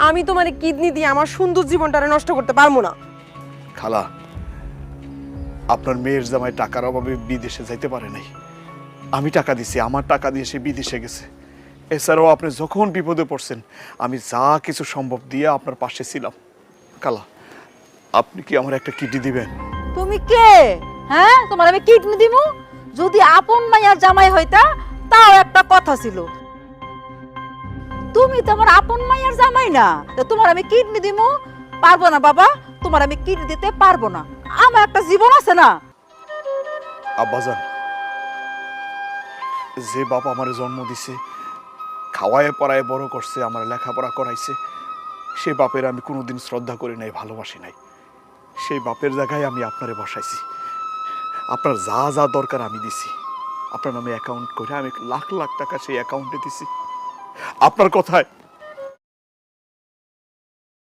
আমি তোমার কিডনি দিয়ে আমার সুন্দর জীবনটারে নষ্ট করতে পারবো না। খালা, আপনার মেয়ের জামাই টাকার অভাবে বিদেশে যাইতে পারে নাই, আমি টাকা দিছি, আমার টাকা দিয়ে সে বিদেশে গেছে। এছাড়াও আপনি যখন বিপদে পড়ছেন আমি যা কিছু সম্ভব দিয়ে আপনার পাশে ছিলাম। খালা, আপনি কি আমার একটা কিডনি দিবেন? তুমি কে? হ্যাঁ, তোমার আমি কিডনি দিমু? যদি আপন মাইয়ার জামাই হইতা তাও একটা কথা ছিল। তুমি তো আমার আপন মাইয়ার জামাই না, তো তোমার আমি কিডনি দিমু? পারবো না বাবা, তোমার আমি কিডনি দিতে পারবো না। আমার একটা জীবন আছে না। আব্বাজান, যে বাপ আমার জন্ম দিছে, খাওয়ায় পড়ায় বড় করছে, আমার লেখাপড়া করাইছে, সে বাপের আমি কোনোদিন শ্রদ্ধা করি নাই, ভালোবাসি নাই। সেই বাপের জায়গায় আমি আপনারে বসাইছি। আপনার যা যা দরকার আমি দিছি। আপনার নামে অ্যাকাউন্ট করে আমি লাখ লাখ টাকা সেই অ্যাকাউন্টে দিছি। আপনার কথায়